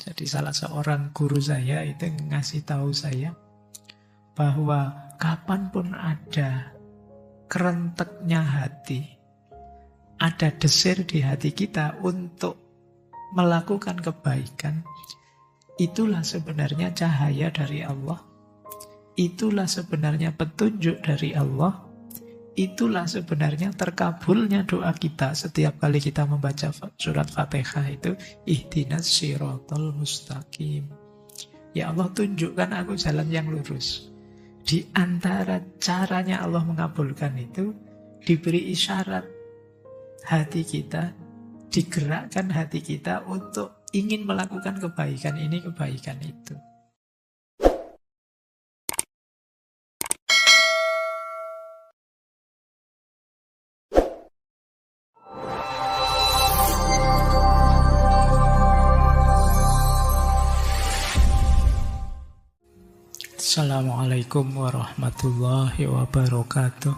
Jadi salah seorang guru saya itu ngasih tahu saya bahwa kapanpun ada kerenteknya hati, ada desir di hati kita untuk melakukan kebaikan, itulah sebenarnya cahaya dari Allah, itulah sebenarnya petunjuk dari Allah, itulah sebenarnya terkabulnya doa kita setiap kali kita membaca surat Fatihah itu, ihdinas siratal mustaqim. Ya Allah, tunjukkan aku jalan yang lurus. Di antara caranya Allah mengabulkan itu, diberi isyarat hati kita, digerakkan hati kita untuk ingin melakukan kebaikan ini, kebaikan itu. Assalamualaikum warahmatullahi wabarakatuh.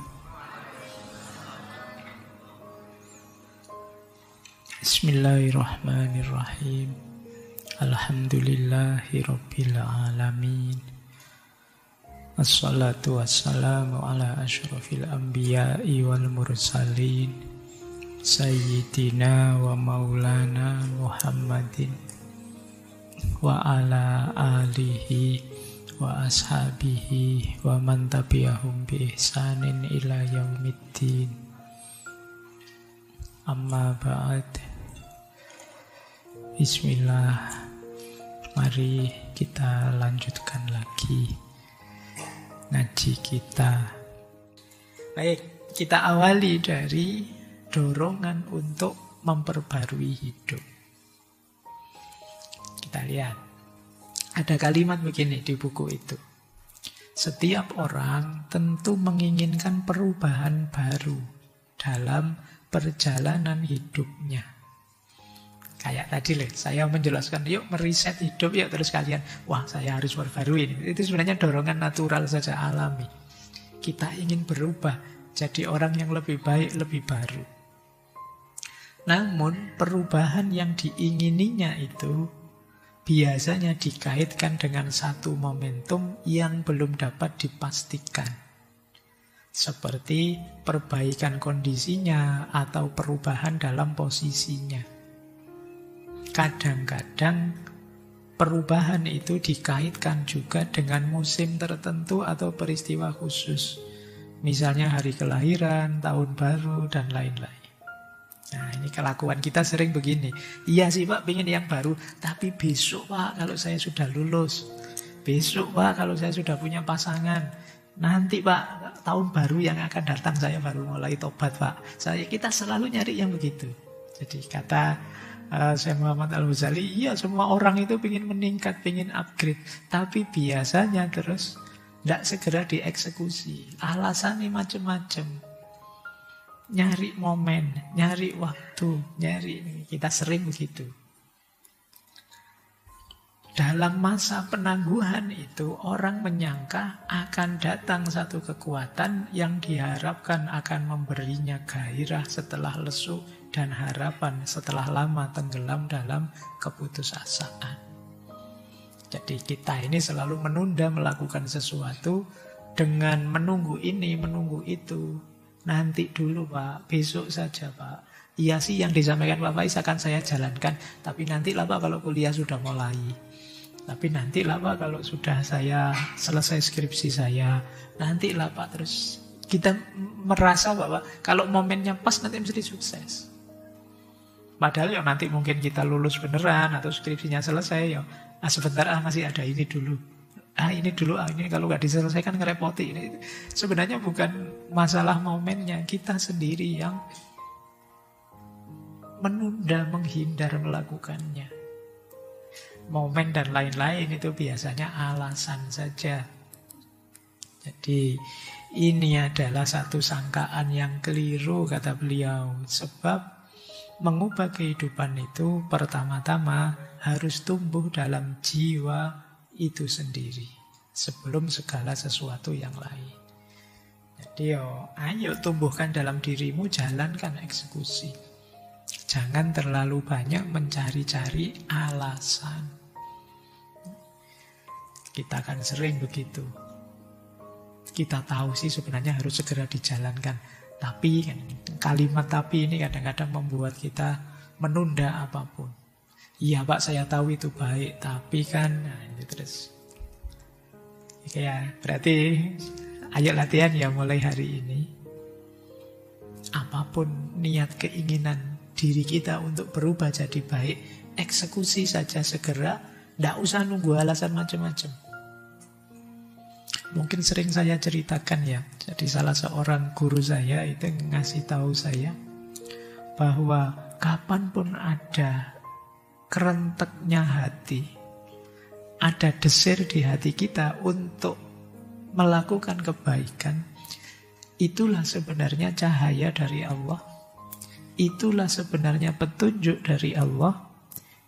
Bismillahirrahmanirrahim. Alhamdulillahi rabbil alamin. Assalatu wassalamu ala asyrafil anbiya'i wal mursalin, Sayyidina wa maulana Muhammadin wa ala alihi wa ashabihi wa man tabi'ahum bi ihsanin ila yaumiddin. Amma ba'd. Bismillah. Mari kita lanjutkan lagi ngaji kita. Baik, kita awali dari dorongan untuk memperbarui hidup. Kita lihat. Ada kalimat begini di buku itu. Setiap orang tentu menginginkan perubahan baru dalam perjalanan hidupnya. Kayak tadi saya menjelaskan, yuk meriset hidup, yuk terus kalian, wah saya harus perbarui ini. Itu sebenarnya dorongan natural saja, alami. Kita ingin berubah, jadi orang yang lebih baik, lebih baru. Namun perubahan yang diingininya itu biasanya dikaitkan dengan satu momentum yang belum dapat dipastikan. Seperti perbaikan kondisinya atau perubahan dalam posisinya. Kadang-kadang perubahan itu dikaitkan juga dengan musim tertentu atau peristiwa khusus. Misalnya hari kelahiran, tahun baru, dan lain-lain. Nah, ini kelakuan kita sering begini. Iya sih Pak, pengen yang baru. Tapi besok Pak, kalau saya sudah lulus. Besok Pak, kalau saya sudah punya pasangan. Nanti Pak, tahun baru yang akan datang saya baru mulai tobat Pak. Kita selalu nyari yang begitu. Jadi kata Syekh Muhammad Al-Ghazali, iya semua orang itu pengen meningkat, pengen upgrade. Tapi biasanya terus tidak segera dieksekusi. Alasannya macam-macam. Nyari momen, nyari waktu, kita sering begitu. Dalam masa penangguhan itu orang menyangka akan datang satu kekuatan yang diharapkan akan memberinya gairah setelah lesu dan harapan setelah lama tenggelam dalam keputusasaan. Jadi kita ini selalu menunda melakukan sesuatu dengan menunggu ini, menunggu itu. Nanti dulu Pak, besok saja Pak. Iya sih yang disampaikan Pak Faiz akan saya jalankan. Tapi nantilah Pak kalau kuliah sudah mulai. Tapi nantilah Pak kalau sudah saya selesai skripsi saya. Nantilah Pak, terus kita merasa bahwa kalau momennya pas nanti mesti sukses. Padahal ya nanti mungkin kita lulus beneran atau skripsinya selesai ya. Sebentar masih ada ini dulu. Ini dulu, ini kalau nggak diselesaikan ngerepoti. Ini sebenarnya bukan masalah momennya, kita sendiri yang menunda, menghindar melakukannya. Momen dan lain-lain itu biasanya alasan saja. Jadi ini adalah satu sangkaan yang keliru kata beliau. Sebab mengubah kehidupan itu pertama-tama harus tumbuh dalam jiwa itu sendiri sebelum segala sesuatu yang lain. Jadi ayo tumbuhkan dalam dirimu, jalankan eksekusi. Jangan terlalu banyak mencari-cari alasan. Kita kan sering begitu. Kita tahu sih sebenarnya harus segera dijalankan. Tapi kan, kalimat tapi ini kadang-kadang membuat kita menunda apapun. Iya Pak, saya tahu itu baik, tapi kan nah, ini terus. Ya, berarti ayo latihan ya mulai hari ini. Apapun niat keinginan diri kita untuk berubah jadi baik, eksekusi saja segera, tidak usah nunggu alasan macam-macam. Mungkin sering saya ceritakan ya, jadi salah seorang guru saya itu ngasih tahu saya bahwa kapanpun ada kerenteknya hati, ada desir di hati kita untuk melakukan kebaikan, itulah sebenarnya cahaya dari Allah, itulah sebenarnya petunjuk dari Allah,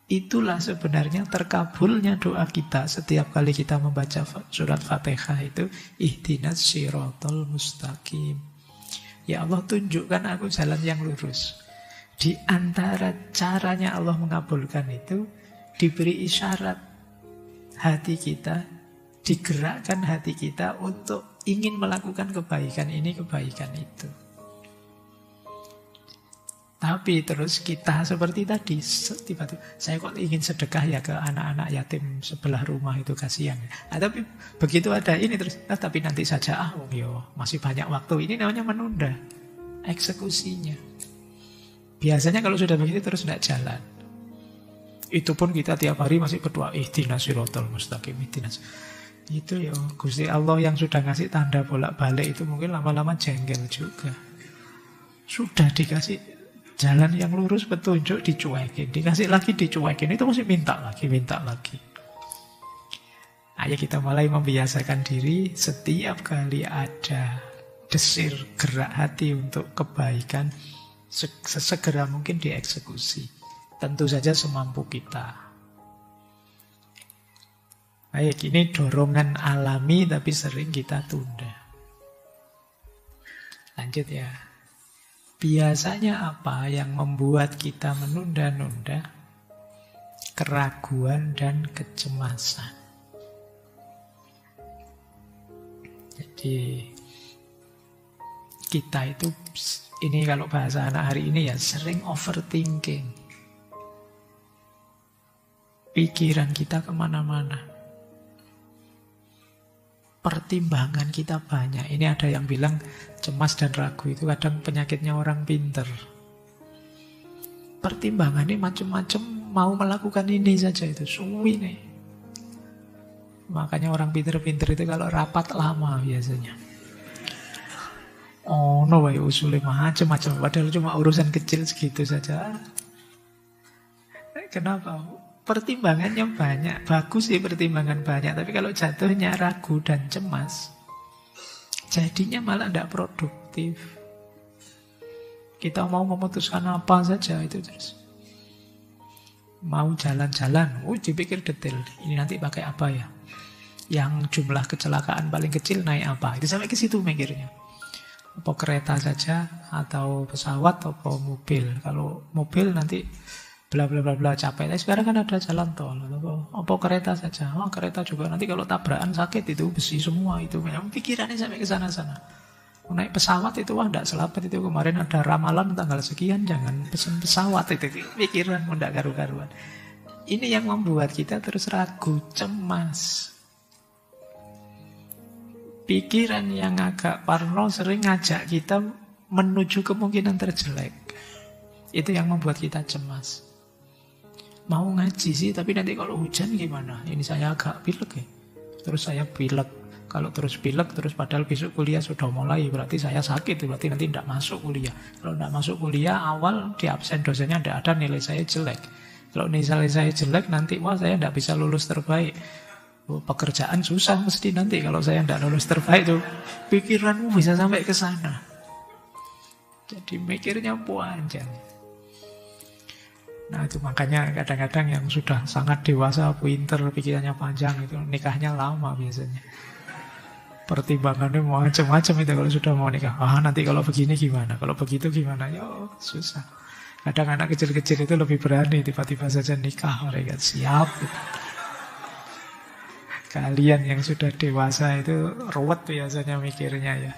itulah sebenarnya terkabulnya doa kita setiap kali kita membaca surat Fatihah itu, ihdinas siratal mustaqim. Ya Allah, tunjukkan aku jalan yang lurus. Di antara caranya Allah mengabulkan itu, diberi isyarat hati kita, digerakkan hati kita untuk ingin melakukan kebaikan ini, kebaikan itu. Tapi terus kita seperti tadi, tiba-tiba saya kok ingin sedekah ya ke anak-anak yatim sebelah rumah itu, kasihan. Tapi begitu ada ini terus, tapi nanti saja masih banyak waktu. Ini namanya menunda eksekusinya. Biasanya kalau sudah begitu terus tidak jalan. Itu pun kita tiap hari masih berdoa, ihdinas siratal mustaqim, ihdinas. Itu ya Gusti Allah yang sudah ngasih tanda bolak-balik itu mungkin lama-lama jengkel juga. Sudah dikasih jalan yang lurus, petunjuk, dicuekin. Dikasih lagi, dicuekin. Itu masih minta lagi, minta lagi. Ayo kita mulai membiasakan diri. Setiap kali ada desir gerak hati untuk kebaikan, sesegera mungkin dieksekusi. Tentu saja semampu kita. Baik, ini dorongan alami tapi sering kita tunda. Lanjut ya. Biasanya apa yang membuat kita menunda-nunda? Keraguan dan kecemasan. Jadi kita itu, ini kalau bahasa anak hari ini ya, sering overthinking. Pikiran kita kemana-mana. Pertimbangan kita banyak. Ini ada yang bilang cemas dan ragu itu kadang penyakitnya orang pinter. Pertimbangannya macam-macam, mau melakukan ini saja itu suwi nih. Makanya orang pinter-pinter itu kalau rapat lama biasanya. Oh no, usulnya macam-macam. Padahal cuma urusan kecil segitu saja. Kenapa? Pertimbangannya banyak. Bagus sih pertimbangan banyak. Tapi kalau jatuhnya ragu dan cemas, jadinya malah tidak produktif. Kita mau memutuskan apa saja itu terus. Mau jalan-jalan, dipikir detail. Ini nanti pakai apa ya? Yang jumlah kecelakaan paling kecil naik apa? Itu sampai ke situ mikirnya. Apa kereta saja atau pesawat atau mobil? Kalau mobil nanti bla bla bla bla capek. Tapi sekarang kan ada jalan tol. Apa kereta saja? Kereta juga nanti kalau tabrakan sakit itu besi semua itu. Pikirannya sampai ke sana-sana. Naik pesawat itu tidak selamat itu. Kemarin ada ramalan tanggal sekian jangan pesen pesawat itu. Pikiran tidak karu-karuan. Ini yang membuat kita terus ragu, cemas. Pikiran yang agak parno sering ngajak kita menuju kemungkinan terjelek. Itu yang membuat kita cemas. Mau ngaji sih, tapi nanti kalau hujan gimana? Ini saya agak pilek ya. Terus saya pilek. Kalau terus pilek, terus padahal besok kuliah sudah mulai. Berarti saya sakit, berarti nanti tidak masuk kuliah. Kalau tidak masuk kuliah, awal di absen dosennya tidak ada, nilai saya jelek. Kalau nilai saya jelek, nanti saya tidak bisa lulus terbaik. Pekerjaan susah mesti nanti kalau saya tidak lulus terbaik tuh. Pikiranmu bisa sampai ke sana. Jadi mikirnya panjang. Nah itu makanya kadang-kadang yang sudah sangat dewasa, pinter, pikirannya panjang itu nikahnya lama biasanya. Pertimbangannya macam-macam itu kalau sudah mau nikah. Nanti kalau begini gimana? Kalau begitu gimana? Susah. Kadang anak kecil-kecil itu lebih berani, tiba-tiba saja nikah, mereka siap. Kalian yang sudah dewasa itu ruwet biasanya mikirnya ya.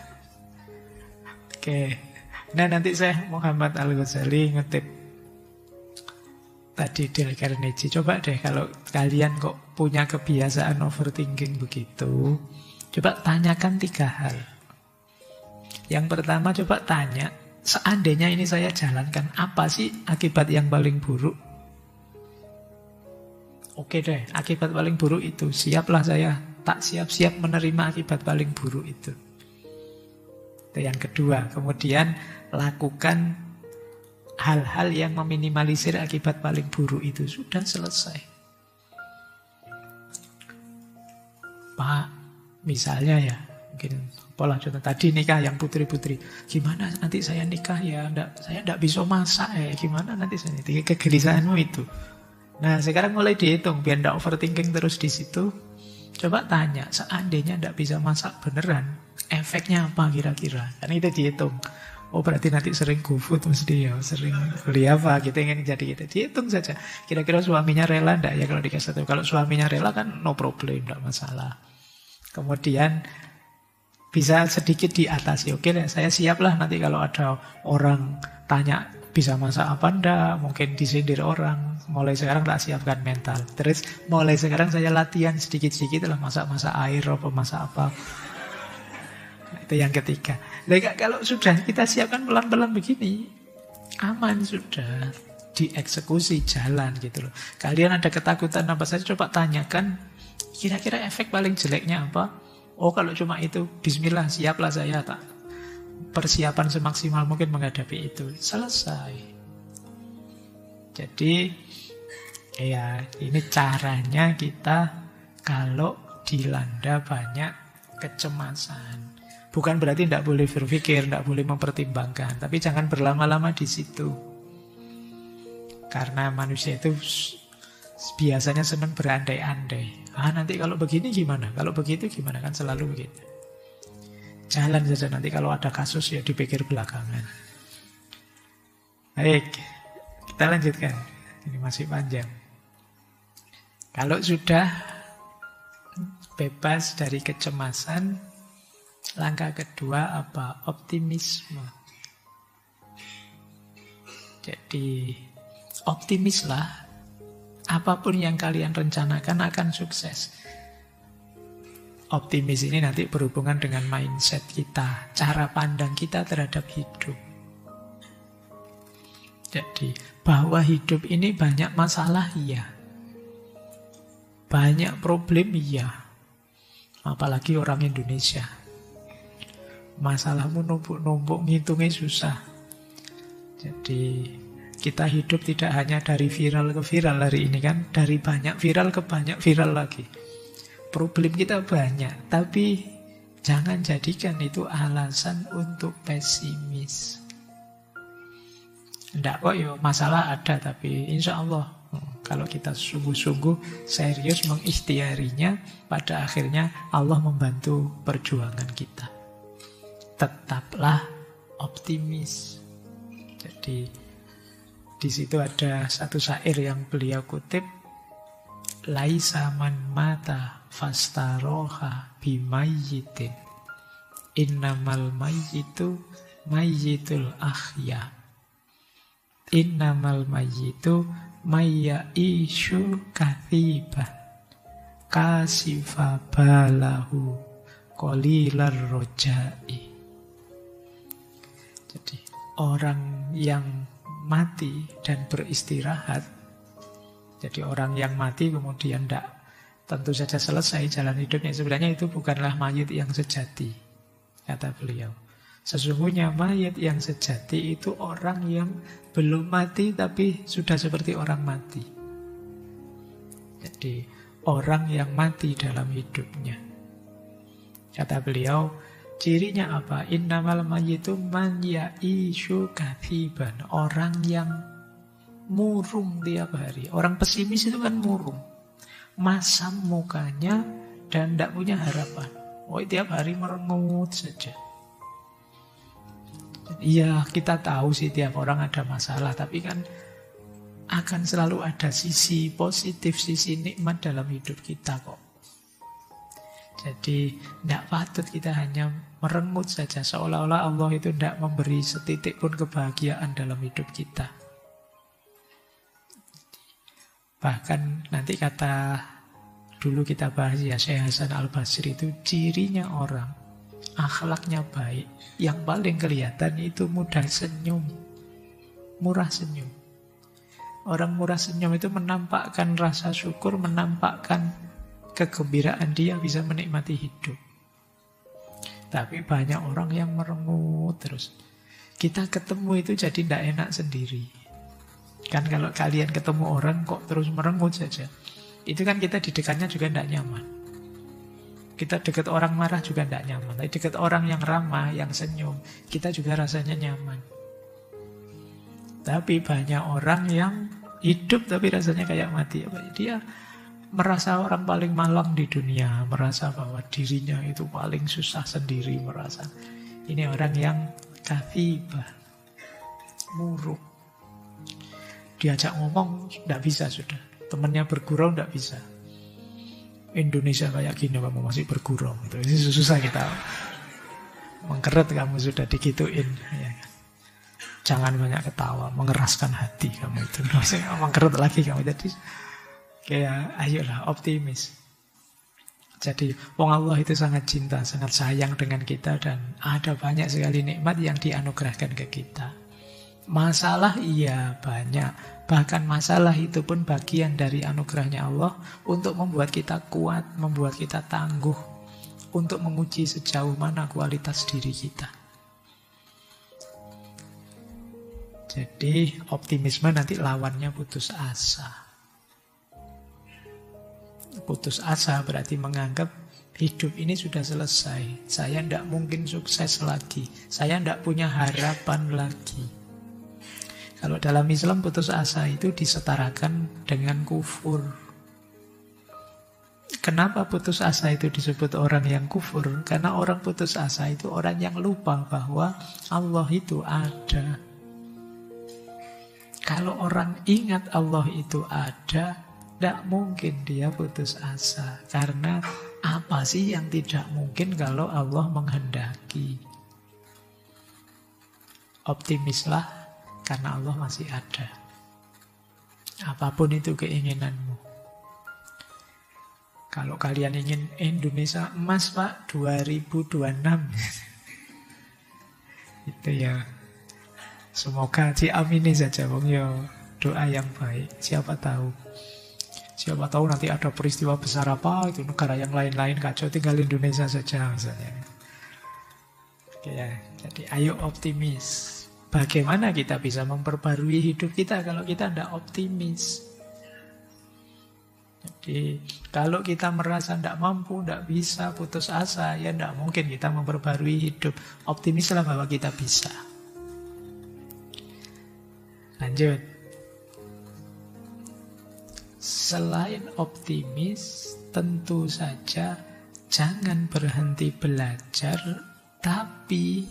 Oke. Nah, nanti saya Muhammad Al-Ghazali ngutip tadi Dale Carnegie. Coba deh kalau kalian kok punya kebiasaan overthinking begitu, coba tanyakan 3 hal. Yang pertama, coba tanya, seandainya ini saya jalankan, apa sih akibat yang paling buruk? Oke deh, akibat paling buruk itu, siaplah saya, tak siap-siap menerima akibat paling buruk itu. Itu yang kedua. Kemudian lakukan hal-hal yang meminimalisir akibat paling buruk itu. Sudah selesai. Pak, misalnya ya, mungkin pola contoh tadi nikah yang putri-putri. Gimana nanti saya nikah ya? Saya enggak bisa masak ya. Gimana nanti saya nikah? Kegelisahanmu itu. Nah, sekarang mulai dihitung biar enggak overthinking terus di situ. Coba tanya, seandainya enggak bisa masak beneran, efeknya apa kira-kira? Kan itu dihitung. Oh, berarti nanti sering GoFood mesti ya, sering beli apa, kita ingin jadi kita. Dihitung saja. Kira-kira suaminya rela enggak ya kalau dikasih tahu. Kalau suaminya rela kan no problem, enggak masalah. Kemudian bisa sedikit diatasi. Oke, saya siaplah nanti kalau ada orang tanya bisa masak apa enggak, mungkin disindir orang. Mulai sekarang tak siapkan mental. Terus mulai sekarang saya latihan sedikit-sedikit lah masak-masak air apa masak apa. Itu yang ketiga. Nah, kalau sudah kita siapkan pelan-pelan begini, aman sudah, dieksekusi jalan gitu loh. Kalian ada ketakutan apa saja, coba tanyakan, kira-kira efek paling jeleknya apa? Oh, kalau cuma itu, bismillah, siaplah saya, tak persiapan semaksimal mungkin menghadapi itu. Selesai. Jadi ya ini caranya kita kalau dilanda banyak kecemasan. Bukan berarti tidak boleh berpikir, tidak boleh mempertimbangkan, tapi jangan berlama-lama di situ. Karena manusia itu biasanya senang berandai-andai. Nanti kalau begini gimana? Kalau begitu gimana? Kan selalu begitu. Jalan saja, nanti kalau ada kasus ya dipikir belakangan. Baik, kita lanjutkan. Ini masih panjang. Kalau sudah bebas dari kecemasan, langkah kedua apa? Optimisme. Jadi optimislah. Apapun yang kalian rencanakan akan sukses. Optimis ini nanti berhubungan dengan mindset kita, cara pandang kita terhadap hidup. Jadi bahwa hidup ini banyak masalah, iya. Banyak problem, iya. Apalagi orang Indonesia. Masalahmu numpuk-numpuk, ngitungnya susah. Jadi kita hidup tidak hanya dari viral ke viral hari ini kan, dari banyak viral ke banyak viral lagi. Problem kita banyak, tapi jangan jadikan itu alasan untuk pesimis. Enggak kok ya, masalah ada, tapi insya Allah kalau kita sungguh-sungguh serius mengikhtiarinya, pada akhirnya Allah membantu perjuangan kita. Tetaplah optimis. Jadi di situ ada satu syair yang beliau kutip, laisa man mata fastaroha bimayyitin innamal mayyitu mayyitul ahya innamal mayyitu mayyishu kathiban kasifa balahu qalilar rojai. Jadi orang yang mati dan beristirahat, jadi orang yang mati kemudian tidak tentu saja selesai jalan hidupnya, sebenarnya itu bukanlah mayit yang sejati, kata beliau. Sesungguhnya mayit yang sejati itu orang yang belum mati tapi sudah seperti orang mati. Jadi orang yang mati dalam hidupnya. Kata beliau, cirinya apa? Innamal mayyitu man ya'ishu kathiban. Orang yang murung tiap hari. Orang pesimis itu kan murung. Masam mukanya dan tidak punya harapan. Oh, tiap hari merengut saja. Iya, kita tahu sih tiap orang ada masalah, tapi kan akan selalu ada sisi positif, sisi nikmat dalam hidup kita kok. Jadi tidak patut kita hanya merengut saja, seolah-olah Allah itu tidak memberi setitik pun kebahagiaan dalam hidup kita. Bahkan nanti kata dulu kita bahas ya, Syekh Hasan Al-Basri itu cirinya orang akhlaknya baik, yang paling kelihatan itu mudah senyum, murah senyum. Orang murah senyum itu menampakkan rasa syukur, menampakkan kegembiraan dia bisa menikmati hidup. Tapi banyak orang yang merengut terus. Kita ketemu itu jadi tidak enak sendiri. Kan kalau kalian ketemu orang kok terus merengut saja, itu kan kita di dekatnya juga tidak nyaman. Kita dekat orang marah juga tidak nyaman. Tapi dekat orang yang ramah, yang senyum, kita juga rasanya nyaman. Tapi banyak orang yang hidup tapi rasanya kayak mati. Dia merasa orang paling malang di dunia, merasa bahwa dirinya itu paling susah sendiri, merasa ini orang yang kathibah, muruk. Diajak ngomong tidak bisa sudah, temannya bergurau tidak bisa. Indonesia kayak gini kamu masih bergurau, itu susah kita mengkeret, kamu sudah digituin ya. Jangan banyak ketawa, mengeraskan hati kamu itu. Mengkeret lagi kamu. Jadi kayak ayolah optimis. Jadi wong Allah itu sangat cinta, sangat sayang dengan kita, dan ada banyak sekali nikmat yang dianugerahkan ke kita. Masalah iya banyak. Bahkan masalah itu pun bagian dari anugerahnya Allah untuk membuat kita kuat, membuat kita tangguh, untuk menguji sejauh mana kualitas diri kita. Jadi optimisme nanti lawannya putus asa. Putus asa berarti menganggap hidup ini sudah selesai. Saya tidak mungkin sukses lagi. Saya tidak punya harapan lagi. Kalau dalam Islam putus asa itu disetarakan dengan kufur. Kenapa putus asa itu disebut orang yang kufur? Karena orang putus asa itu orang yang lupa bahwa Allah itu ada. Kalau orang ingat Allah itu ada, tidak mungkin dia putus asa. Karena apa sih yang tidak mungkin kalau Allah menghendaki? Optimislah karena Allah masih ada. Apapun itu keinginanmu. Kalau kalian ingin Indonesia emas Pak 2026, itu ya. Semoga diamini saja, Bang. Ya, doa yang baik. Siapa tahu nanti ada peristiwa besar apa, itu negara yang lain-lain kacau, tinggal Indonesia saja misalnya. Oke ya, jadi ayo optimis. Bagaimana kita bisa memperbarui hidup kita kalau kita tidak optimis? Jadi kalau kita merasa tidak mampu, tidak bisa, putus asa, ya tidak mungkin kita memperbarui hidup. Optimislah bahwa kita bisa. Lanjut. Selain optimis, tentu saja jangan berhenti belajar, tapi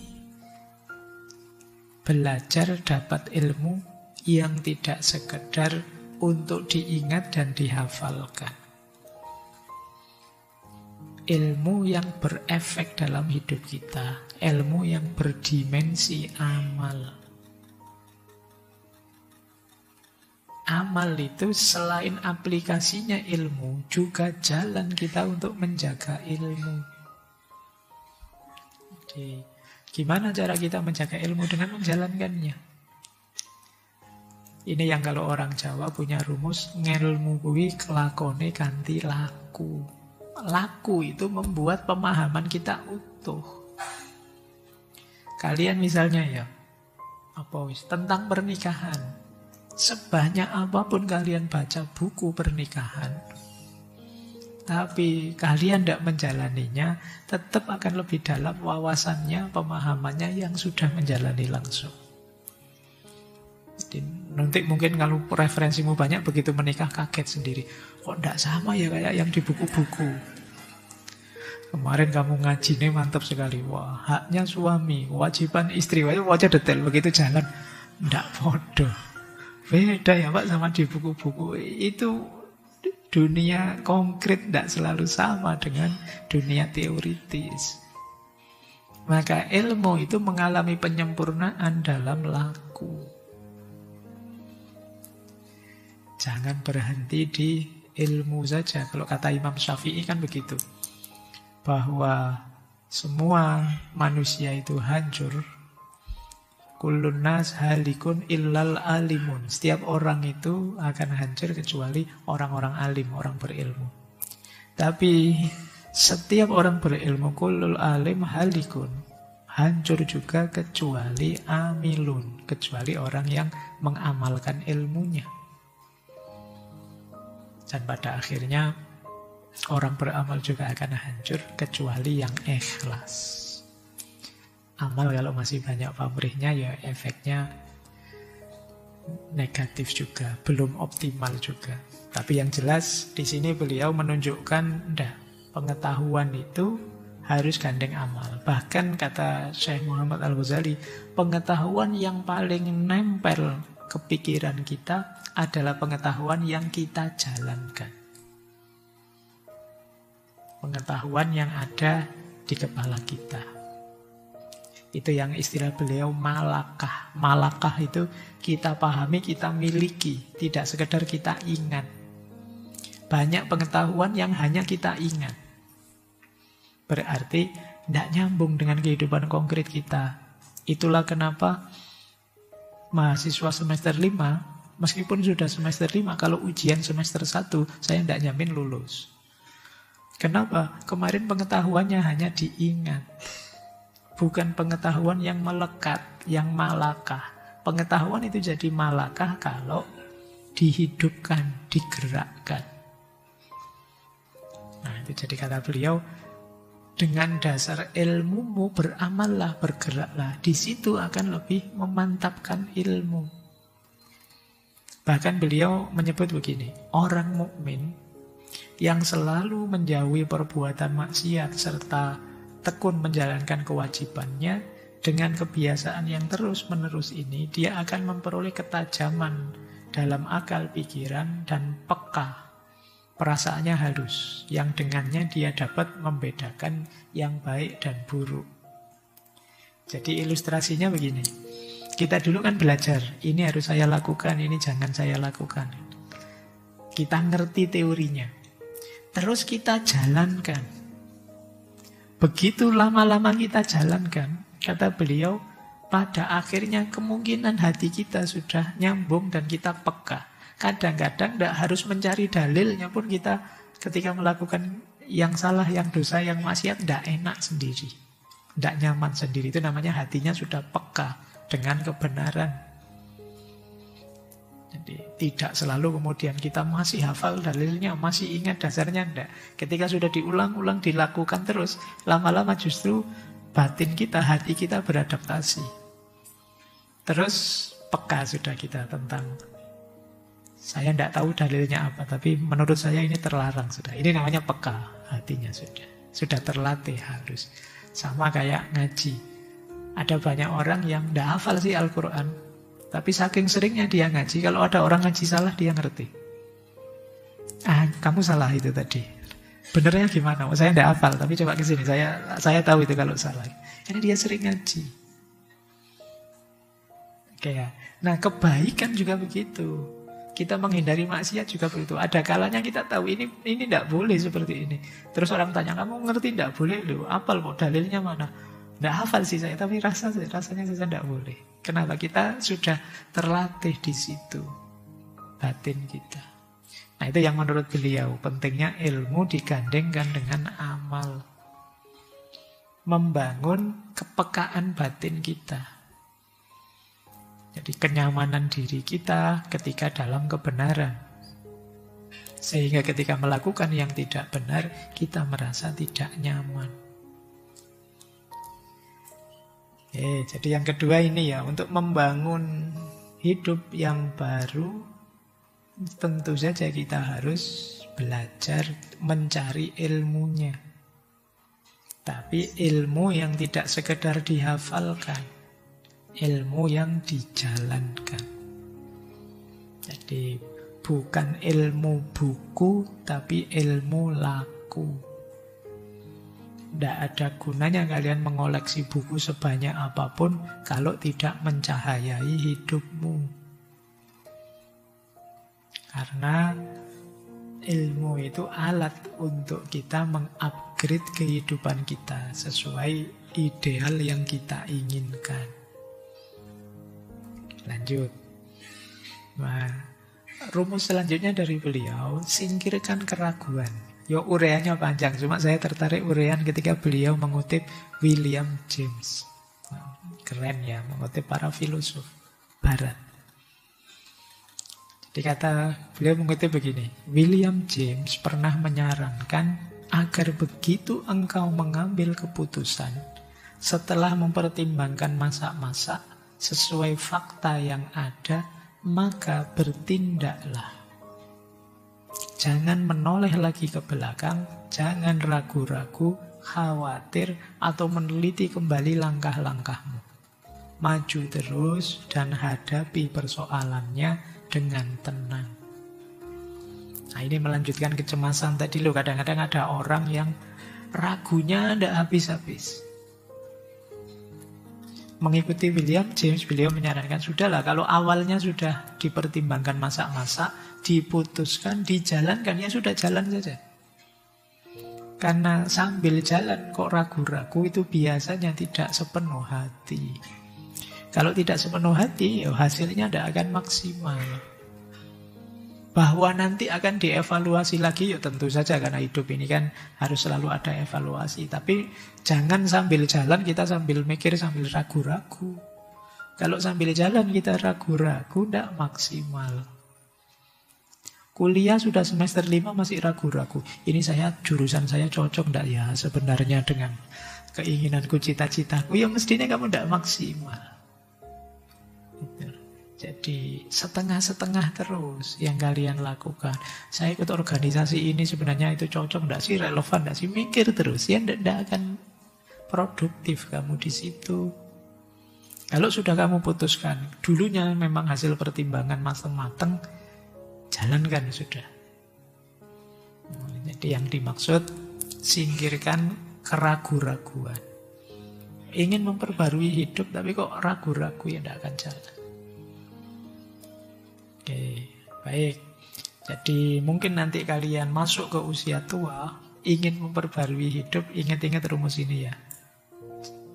belajar dapat ilmu yang tidak sekedar untuk diingat dan dihafalkan. Ilmu yang berefek dalam hidup kita, ilmu yang berdimensi amal. Amal itu selain aplikasinya ilmu, juga jalan kita untuk menjaga ilmu. Jadi, gimana cara kita menjaga ilmu? Dengan menjalankannya. Ini yang kalau orang Jawa punya rumus, ngelmu kuwi kelakone kanthi laku. Laku itu membuat pemahaman kita utuh. Kalian misalnya ya, tentang pernikahan. Sebanyak apapun kalian baca buku pernikahan, tapi kalian tidak menjalaninya, tetap akan lebih dalam wawasannya, pemahamannya yang sudah menjalani langsung. Jadi, nanti mungkin kalau referensimu banyak, begitu menikah kaget sendiri. Kok tidak sama ya kayak yang di buku-buku. Kemarin kamu ngaji nih mantap sekali. Wah, haknya suami, kewajiban istri, wajah detail, begitu jalan. Tidak bodoh. Beda ya Pak sama di buku-buku. Itu Dunia konkret tidak selalu sama dengan dunia teoritis. Maka ilmu itu mengalami penyempurnaan dalam laku. Jangan berhenti di ilmu saja. Kalau kata Imam Syafi'i kan begitu. Bahwa semua manusia itu hancur. Kullun nas halikun illal alimun. Setiap orang itu akan hancur kecuali orang-orang alim, orang berilmu. Tapi setiap orang berilmu, kullul alim halikun, hancur juga kecuali amilun, kecuali orang yang mengamalkan ilmunya. Dan pada akhirnya orang beramal juga akan hancur kecuali yang ikhlas. Amal kalau masih banyak pamrihnya ya efeknya negatif juga, belum optimal juga. Tapi yang jelas di sini beliau menunjukkan pengetahuan itu harus gandeng amal. Bahkan kata Syekh Muhammad Al-Ghazali, pengetahuan yang paling nempel ke pikiran kita adalah pengetahuan yang kita jalankan. Pengetahuan yang ada di kepala kita. Itu yang istilah beliau malakah. Malakah itu kita pahami, kita miliki. Tidak sekedar kita ingat. Banyak pengetahuan yang hanya kita ingat. Berarti tidak nyambung dengan kehidupan konkret kita. Itulah kenapa mahasiswa semester 5, meskipun sudah semester 5, kalau ujian semester 1, saya tidak jamin lulus. Kenapa? Kemarin pengetahuannya hanya diingat. Bukan pengetahuan yang melekat, yang malakah. Pengetahuan itu jadi malakah kalau dihidupkan, digerakkan. Nah, itu jadi kata beliau, dengan dasar ilmumu beramallah, bergeraklah. Di situ akan lebih memantapkan ilmu. Bahkan beliau menyebut begini, orang mukmin yang selalu menjauhi perbuatan maksiat serta tekun menjalankan kewajibannya, dengan kebiasaan yang terus-menerus ini, dia akan memperoleh ketajaman dalam akal pikiran dan peka. Perasaannya halus, yang dengannya dia dapat membedakan yang baik dan buruk. Jadi ilustrasinya begini. Kita dulu kan belajar, ini harus saya lakukan, ini jangan saya lakukan. Kita ngerti teorinya. Terus kita jalankan. Begitu lama-lama kita jalankan, kata beliau, pada akhirnya kemungkinan hati kita sudah nyambung dan kita peka. Kadang-kadang tidak harus mencari dalilnya pun kita ketika melakukan yang salah, yang dosa, yang maksiat, tidak enak sendiri. Tidak nyaman sendiri. Itu namanya hatinya sudah peka dengan kebenaran. Jadi tidak selalu kemudian kita masih hafal dalilnya, masih ingat dasarnya, enggak. Ketika sudah diulang-ulang, dilakukan terus, lama-lama justru batin kita, hati kita beradaptasi. Terus peka sudah kita tentang, saya enggak tahu dalilnya apa, tapi menurut saya ini terlarang sudah. Ini namanya peka, hatinya sudah terlatih halus. Sama kayak ngaji. Ada banyak orang yang enggak hafal sih Al-Quran, tapi saking seringnya dia ngaji, kalau ada orang ngaji salah, dia ngerti. Kamu salah itu tadi. Benernya gimana? Saya tidak hafal, tapi coba ke sini. Saya tahu itu kalau salah. Karena dia sering ngaji. Oke ya. Nah, kebaikan juga begitu. Kita menghindari maksiat juga begitu. Ada kalanya kita tahu ini tidak boleh seperti ini. Terus orang tanya, kamu ngerti tidak boleh loh? Apal kok, dalilnya mana? Tidak hafal sih saya, tapi rasanya saya tidak boleh. Kenapa? Kita sudah terlatih di situ, batin kita. Nah, itu yang menurut beliau pentingnya ilmu digandengkan dengan amal, membangun kepekaan batin kita. Jadi kenyamanan diri kita ketika dalam kebenaran, sehingga ketika melakukan yang tidak benar kita merasa tidak nyaman. Jadi yang kedua ini ya, untuk membangun hidup yang baru, tentu saja kita harus belajar mencari ilmunya. Tapi ilmu yang tidak sekedar dihafalkan, ilmu yang dijalankan. Jadi Bukan ilmu buku, tapi ilmu laku. Tidak ada gunanya kalian mengoleksi buku sebanyak apapun kalau tidak mencahayai hidupmu. Karena ilmu itu alat untuk kita mengupgrade kehidupan kita sesuai ideal yang kita inginkan. Lanjut. Nah, rumus selanjutnya dari beliau, singkirkan keraguan. Ya ureannya panjang, cuma saya tertarik urean ketika beliau mengutip William James. Keren ya, mengutip para filosof barat. Jadi kata beliau mengutip begini, William James pernah menyarankan agar begitu engkau mengambil keputusan, setelah mempertimbangkan masa-masa sesuai fakta yang ada, maka bertindaklah. Jangan menoleh lagi ke belakang, jangan ragu-ragu, khawatir, atau meneliti kembali langkah-langkahmu. Maju terus dan hadapi persoalannya dengan tenang. Nah, ini melanjutkan kecemasan tadi loh. Kadang-kadang ada orang yang ragunya tidak habis-habis. Mengikuti William James, beliau menyarankan, sudahlah kalau awalnya sudah dipertimbangkan masa-masa, diputuskan, dijalankan, ya sudah jalan saja. Karena sambil jalan kok ragu-ragu itu biasanya tidak sepenuh hati. Kalau tidak sepenuh hati, ya hasilnya tidak akan maksimal. Bahwa nanti akan dievaluasi lagi, ya tentu saja karena hidup ini kan harus selalu ada evaluasi. Tapi jangan sambil jalan kita sambil mikir, sambil ragu-ragu. Kalau sambil jalan kita ragu-ragu, tidak maksimal. Kuliah sudah semester 5 masih ragu-ragu. Ini jurusan saya cocok enggak ya sebenarnya dengan keinginanku, cita-citaku. Ya mestinya kamu tidak maksimal. Gitu. Jadi setengah-setengah terus yang kalian lakukan. Saya ikut organisasi ini sebenarnya itu cocok enggak sih, relevan enggak sih? Mikir terus, ya enggak akan produktif kamu di situ. Kalau sudah kamu putuskan, dulunya memang hasil pertimbangan matang-matang, jalankan sudah. Jadi yang dimaksud singkirkan keraguan-raguan. Ingin memperbarui hidup tapi kok ragu-ragu, ya tidak akan jalan. Oke, baik. Jadi mungkin nanti kalian masuk ke usia tua, ingin memperbarui hidup, ingat-ingat rumus ini ya.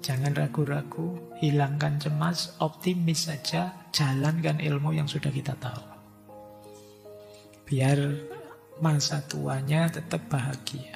Jangan ragu-ragu, hilangkan cemas, optimis saja, jalankan ilmu yang sudah kita tahu. Biar masa tuanya tetap bahagia.